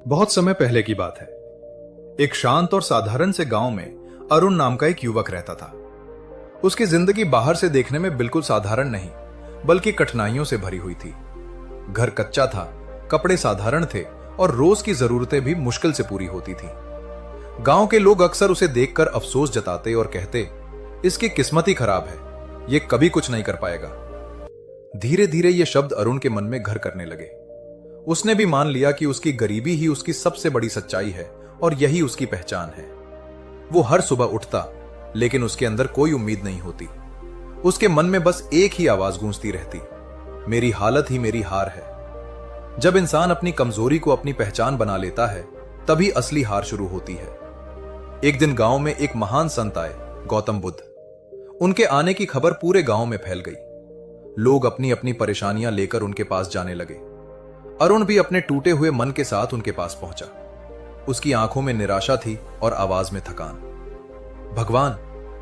बहुत समय पहले की बात है। एक शांत और साधारण से गांव में अरुण नाम का एक युवक रहता था। उसकी जिंदगी बाहर से देखने में बिल्कुल साधारण नहीं, बल्कि कठिनाइयों से भरी हुई थी। घर कच्चा था, कपड़े साधारण थे और रोज की जरूरतें भी मुश्किल से पूरी होती थी। गांव के लोग अक्सर उसे देखकर अफसोस जताते और कहते, इसकी किस्मत ही खराब है, ये कभी कुछ नहीं कर पाएगा। धीरे धीरे ये शब्द अरुण के मन में घर करने लगे। उसने भी मान लिया कि उसकी गरीबी ही उसकी सबसे बड़ी सच्चाई है और यही उसकी पहचान है। वो हर सुबह उठता, लेकिन उसके अंदर कोई उम्मीद नहीं होती। उसके मन में बस एक ही आवाज गूंजती रहती, मेरी हालत ही मेरी हार है। जब इंसान अपनी कमजोरी को अपनी पहचान बना लेता है, तभी असली हार शुरू होती है। एक दिन गांव में एक महान संत आए, गौतम बुद्ध। उनके आने की खबर पूरे गांव में फैल गई। लोग अपनी अपनी परेशानियां लेकर उनके पास जाने लगे। अरुण भी अपने टूटे हुए मन के साथ उनके पास पहुंचा। उसकी आंखों में निराशा थी और आवाज में थकान। भगवान,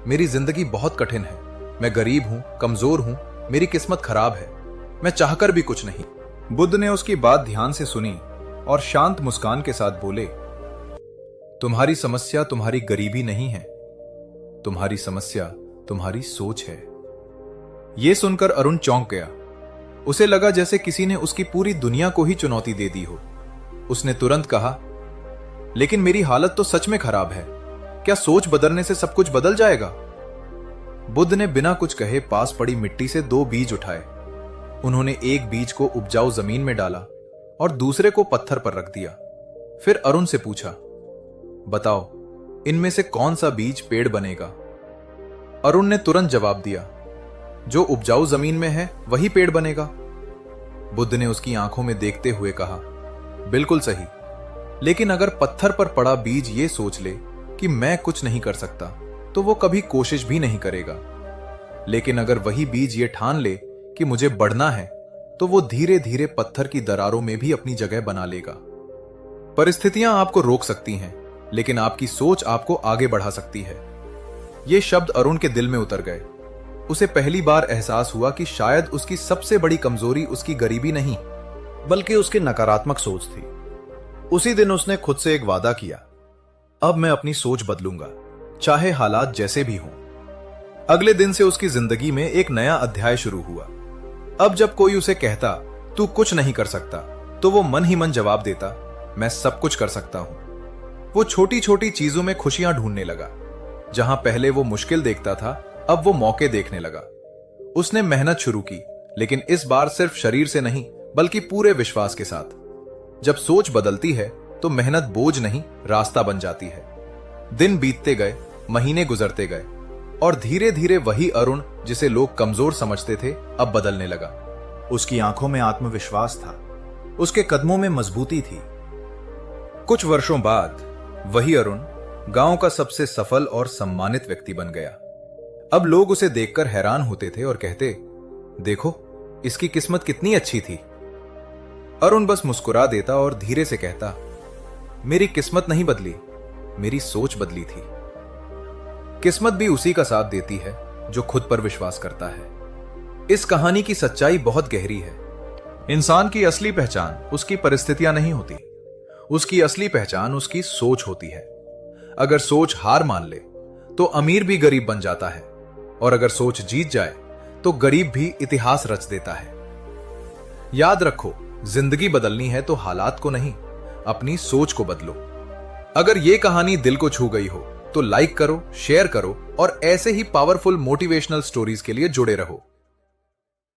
मेरी जिंदगी बहुत कठिन है। मैं गरीब हूं, कमजोर हूं, मेरी किस्मत खराब है। मैं चाहकर भी कुछ नहीं। बुद्ध ने उसकी बात ध्यान से सुनी और शांत मुस्कान के साथ बोले, तुम्हारी समस्या तुम्हारी गरीबी नहीं है, तुम्हारी समस्या तुम्हारी सोच है। यह सुनकर अरुण चौंक गया। उसे लगा जैसे किसी ने उसकी पूरी दुनिया को ही चुनौती दे दी हो। उसने तुरंत कहा, लेकिन मेरी हालत तो सच में खराब है। क्या सोच बदलने से सब कुछ बदल जाएगा? बुद्ध ने बिना कुछ कहे पास पड़ी मिट्टी से 2 बीज उठाए। उन्होंने एक बीज को उपजाऊ जमीन में डाला और दूसरे को पत्थर पर रख दिया। फिर अरुण से पूछा, बताओ, इनमें से कौन सा बीज पेड़ बनेगा? अरुण ने तुरंत जवाब दिया, जो उपजाऊ जमीन में है वही पेड़ बनेगा। बुद्ध ने उसकी आंखों में देखते हुए कहा, बिल्कुल सही, लेकिन अगर पत्थर पर पड़ा बीज ये सोच ले कि मैं कुछ नहीं कर सकता, तो वो कभी कोशिश भी नहीं करेगा। लेकिन अगर वही बीज ये ठान ले कि मुझे बढ़ना है, तो वो धीरे धीरे पत्थर की दरारों में भी अपनी जगह बना लेगा। परिस्थितियां आपको रोक सकती हैं, लेकिन आपकी सोच आपको आगे बढ़ा सकती है। ये शब्द अरुण के दिल में उतर गए। उसे पहली बार एहसास हुआ कि शायद उसकी सबसे बड़ी कमजोरी उसकी गरीबी नहीं, बल्कि उसकी नकारात्मक सोच थी। उसी दिन उसने खुद से एक वादा किया, अब मैं अपनी सोच बदलूंगा, चाहे हालात जैसे भी हों। अगले दिन से उसकी जिंदगी में एक नया अध्याय शुरू हुआ। अब जब कोई उसे कहता, तू कुछ नहीं कर सकता, तो वो मन ही मन जवाब देता, मैं सब कुछ कर सकता हूं। वो छोटी छोटी चीजों में खुशियां ढूंढने लगा। जहां पहले वो मुश्किल देखता था, अब वो मौके देखने लगा। उसने मेहनत शुरू की, लेकिन इस बार सिर्फ शरीर से नहीं, बल्कि पूरे विश्वास के साथ। जब सोच बदलती है, तो मेहनत बोझ नहीं, रास्ता बन जाती है। दिन बीतते गए, महीने गुजरते गए, और धीरे धीरे वही अरुण जिसे लोग कमजोर समझते थे, अब बदलने लगा। उसकी आंखों में आत्मविश्वास था, उसके कदमों में मजबूती थी। कुछ वर्षों बाद वही अरुण गांव का सबसे सफल और सम्मानित व्यक्ति बन गया। अब लोग उसे देखकर हैरान होते थे और कहते, देखो, इसकी किस्मत कितनी अच्छी थी। अरुण बस मुस्कुरा देता और धीरे से कहता, मेरी किस्मत नहीं बदली, मेरी सोच बदली थी। किस्मत भी उसी का साथ देती है जो खुद पर विश्वास करता है। इस कहानी की सच्चाई बहुत गहरी है। इंसान की असली पहचान उसकी परिस्थितियां नहीं होती, उसकी असली पहचान उसकी सोच होती है। अगर सोच हार मान ले, तो अमीर भी गरीब बन जाता है, और अगर सोच जीत जाए, तो गरीब भी इतिहास रच देता है। याद रखो, जिंदगी बदलनी है तो हालात को नहीं, अपनी सोच को बदलो। अगर यह कहानी दिल को छू गई हो, तो लाइक करो, शेयर करो और ऐसे ही पावरफुल मोटिवेशनल स्टोरीज के लिए जुड़े रहो।